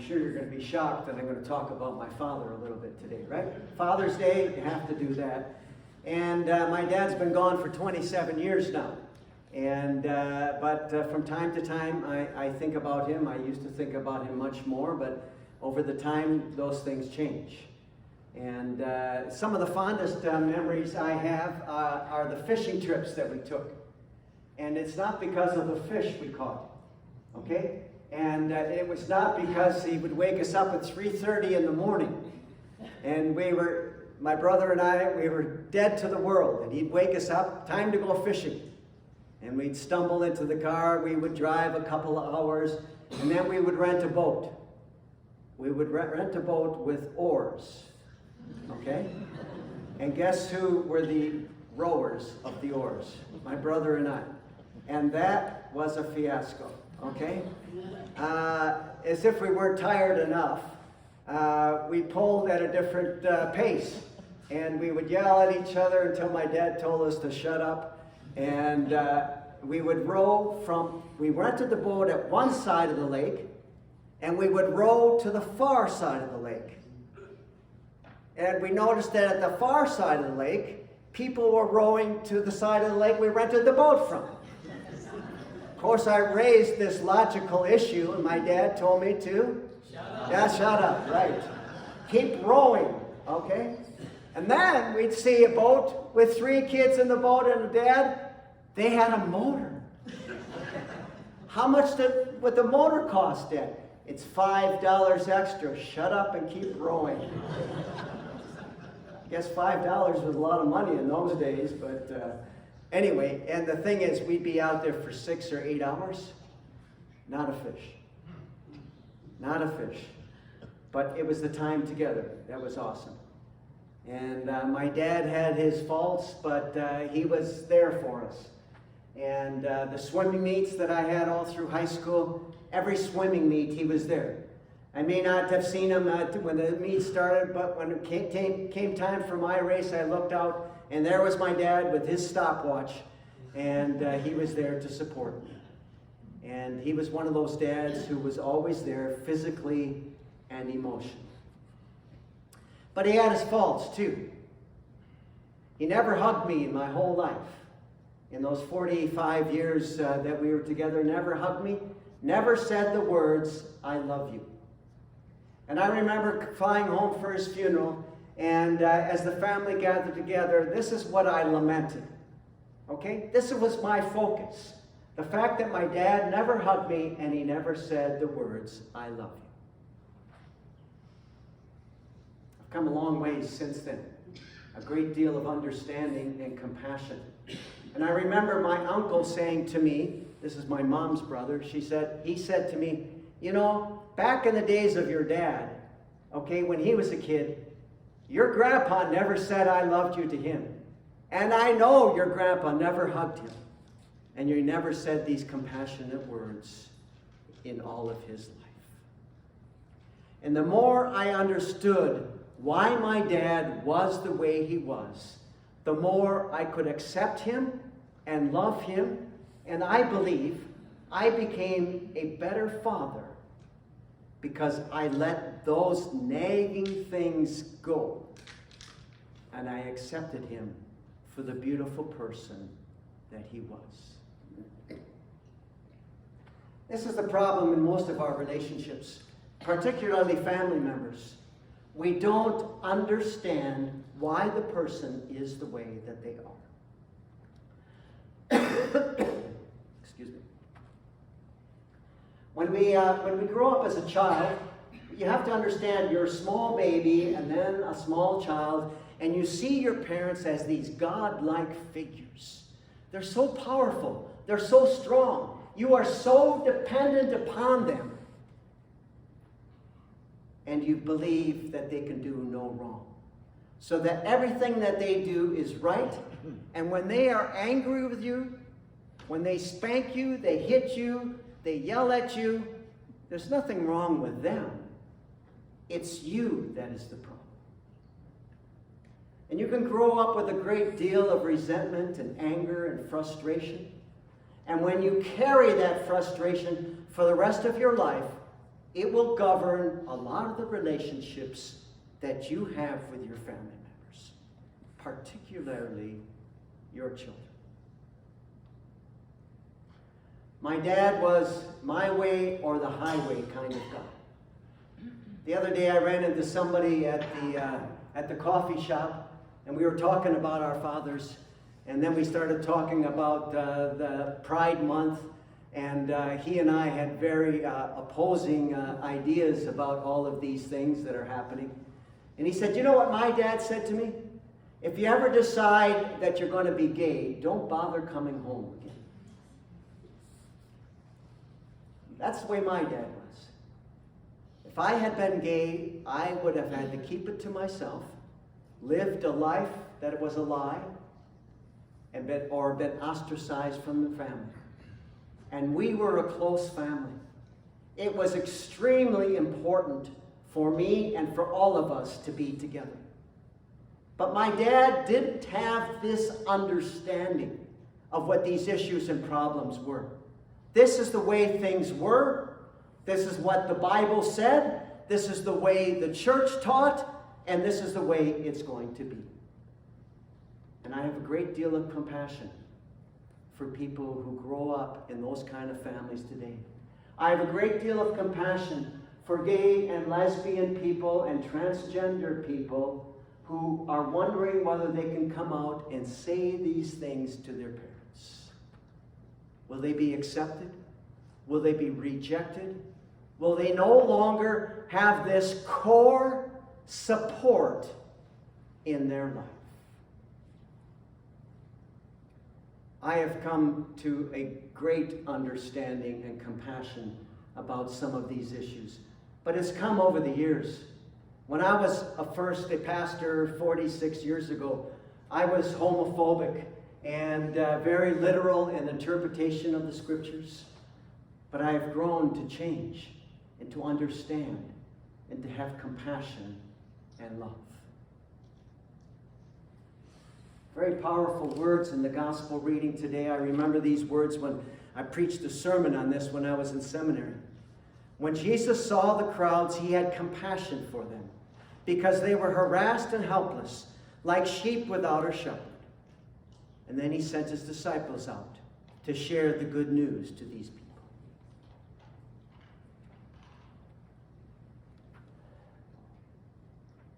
sure you're going to be shocked that I'm going to talk about my father a little bit today, right? Father's Day, you have to do that. And my dad's been gone for 27 years now. And but from time to time, I think about him. I used to think about him much more, but over the time, those things change. And some of the fondest memories I have are the fishing trips that we took. And it's not because of the fish we caught, okay? And it was not because he would wake us up at 3:30 in the morning. And my brother and I, we were dead to the world. And he'd wake us up, time to go fishing. And we'd stumble into the car, we would drive a couple of hours, and then we would rent a boat. We would rent a boat with oars, okay? And guess who were the rowers of the oars? My brother and I. And that was a fiasco, okay? As if we weren't tired enough, we pulled at a different pace. And we would yell at each other until my dad told us to shut up. And we would we rented the boat at one side of the lake, and we would row to the far side of the lake. And we noticed that at the far side of the lake, people were rowing to the side of the lake we rented the boat from. Of course, I raised this logical issue, and my dad told me to shut up, right. Keep rowing, okay? And then we'd see a boat with 3 kids in the boat and a dad. They had a motor. How much would the motor cost then? It's $5 extra. Shut up and keep rowing. I guess $5 was a lot of money in those days, but anyway, and the thing is, we'd be out there for 6 or 8 hours. Not a fish. Not a fish. But it was the time together. That was awesome. And my dad had his faults, but he was there for us. And the swimming meets that I had all through high school, every swimming meet he was there. I may not have seen him when the meet started, but when it came time for my race, I looked out, and there was my dad with his stopwatch, and he was there to support me. And he was one of those dads who was always there physically and emotionally. But he had his faults too. He never hugged me in my whole life. In those 45 years that we were together, never hugged me, never said the words, "I love you." And I remember flying home for his funeral, and as the family gathered together, this is what I lamented. Okay? This was my focus. The fact that my dad never hugged me and he never said the words, "I love you." Come a long ways since then. A great deal of understanding and compassion. And I remember my uncle saying to me, this is my mom's brother, he said to me, you know, back in the days of your dad, okay, when he was a kid, your grandpa never said I loved you to him. And I know your grandpa never hugged him. And you never said these compassionate words in all of his life. And the more I understood why my dad was the way he was, the more I could accept him and love him, and I believe I became a better father because I let those nagging things go and I accepted him for the beautiful person that he was. This is the problem in most of our relationships, particularly family members. We don't understand why the person is the way that they are. Excuse me. When we grow up as a child, you have to understand you're a small baby and then a small child, and you see your parents as these God-like figures. They're so powerful. They're so strong. You are so dependent upon them. And you believe that they can do no wrong. So that everything that they do is right. And when they are angry with you, when they spank you, they hit you, they yell at you, there's nothing wrong with them. It's you that is the problem. And you can grow up with a great deal of resentment and anger and frustration. And when you carry that frustration for the rest of your life, it will govern a lot of the relationships that you have with your family members, particularly your children. My dad was my way or the highway kind of guy. The other day I ran into somebody at the coffee shop, and we were talking about our fathers, and then we started talking about the Pride Month, and he and I had very opposing ideas about all of these things that are happening. And he said, you know what my dad said to me? If you ever decide that you're going to be gay, don't bother coming home again. That's the way my dad was. If I had been gay, I would have had to keep it to myself, lived a life that was a lie, and been ostracized from the family. And we were a close family. It was extremely important for me and for all of us to be together. But my dad didn't have this understanding of what these issues and problems were. This is the way things were. This is what the Bible said. This is the way the church taught. And this is the way it's going to be. And I have a great deal of compassion for people who grow up in those kind of families today. I have a great deal of compassion for gay and lesbian people and transgender people who are wondering whether they can come out and say these things to their parents. Will they be accepted? Will they be rejected? Will they no longer have this core support in their life? I have come to a great understanding and compassion about some of these issues, but it's come over the years. When I was first a pastor 46 years ago, I was homophobic and very literal in interpretation of the scriptures. But I have grown to change and to understand and to have compassion and love. Very powerful words in the gospel reading today. I remember these words when I preached a sermon on this when I was in seminary. When Jesus saw the crowds, he had compassion for them because they were harassed and helpless, like sheep without a shepherd. And then he sent his disciples out to share the good news to these people.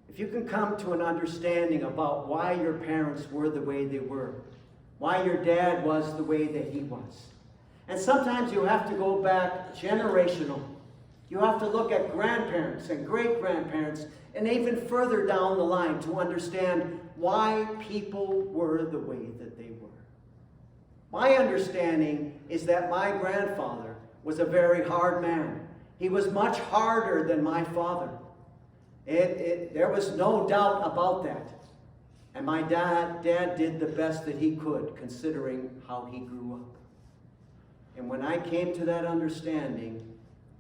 If you can come to an understanding about why your parents were the way they were, why your dad was the way that he was. And sometimes you have to go back generational. You have to look at grandparents and great-grandparents and even further down the line to understand why people were the way that they were. My understanding is that my grandfather was a very hard man. He was much harder than my father. There was no doubt about that. And my dad did the best that he could, considering how he grew up. And when I came to that understanding,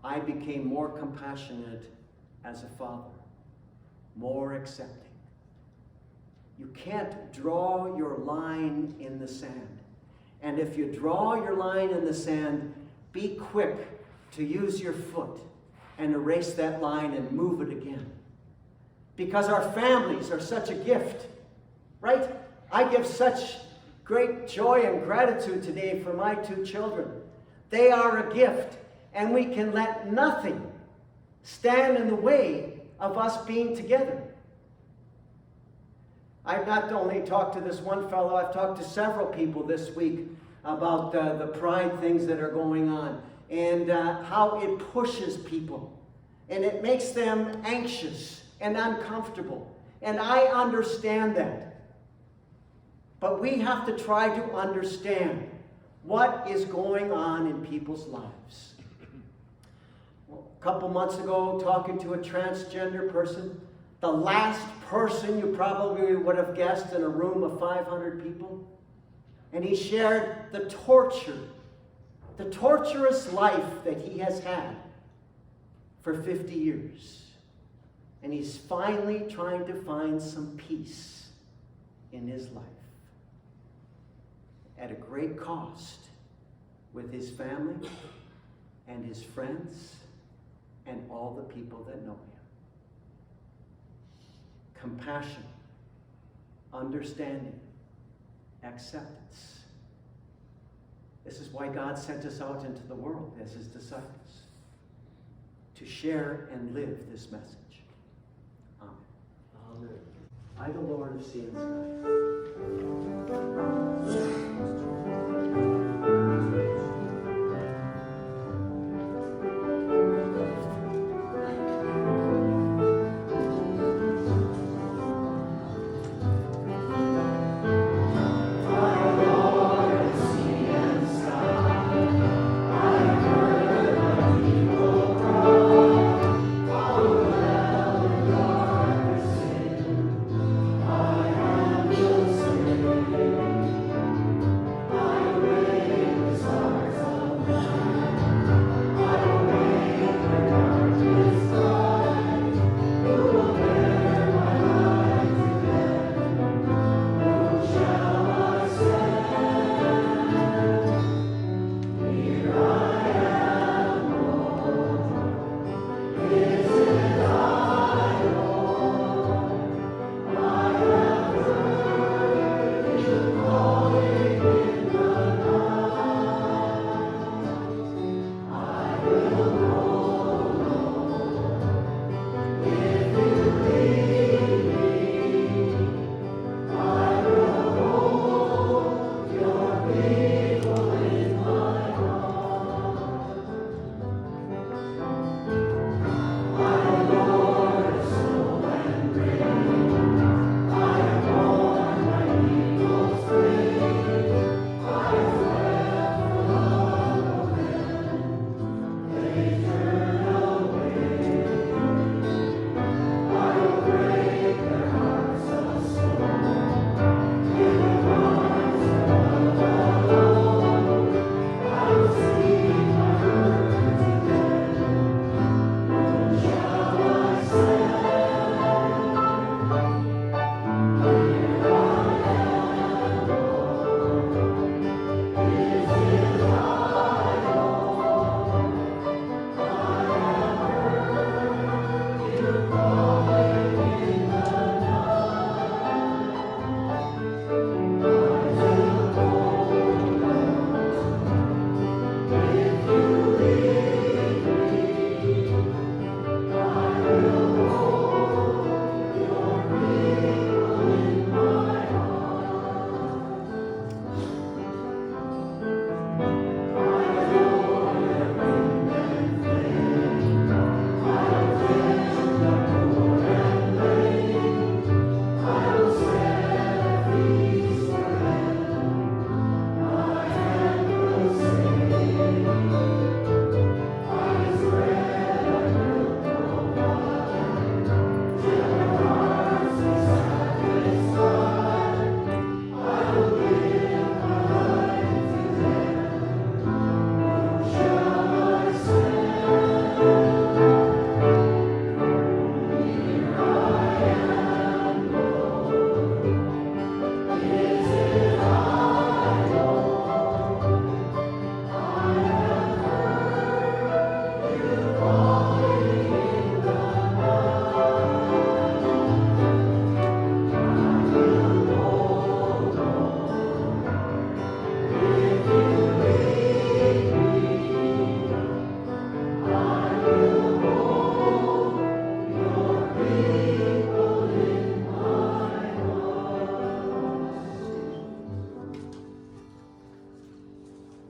I became more compassionate as a father, more accepting. You can't draw your line in the sand. And if you draw your line in the sand, be quick to use your foot and erase that line and move it again. Because our families are such a gift, right? I give such great joy and gratitude today for my two children. They are a gift, and we can let nothing stand in the way of us being together. I've not only talked to this one fellow, I've talked to several people this week about the pride things that are going on and how it pushes people and it makes them anxious and uncomfortable. And I understand that. But we have to try to understand what is going on in people's lives. Well, a couple months ago, talking to a transgender person, the last person you probably would have guessed in a room of 500 people. And he shared the torturous life that he has had for 50 years. And he's finally trying to find some peace in his life. At a great cost with his family and his friends and all the people that know him. Compassion, understanding, acceptance. This is why God sent us out into the world as his disciples, to share and live this message. Amen. Amen. I, the Lord of sea and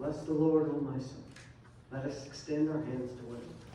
Bless the Lord, O my soul. Let us extend our hands to one another.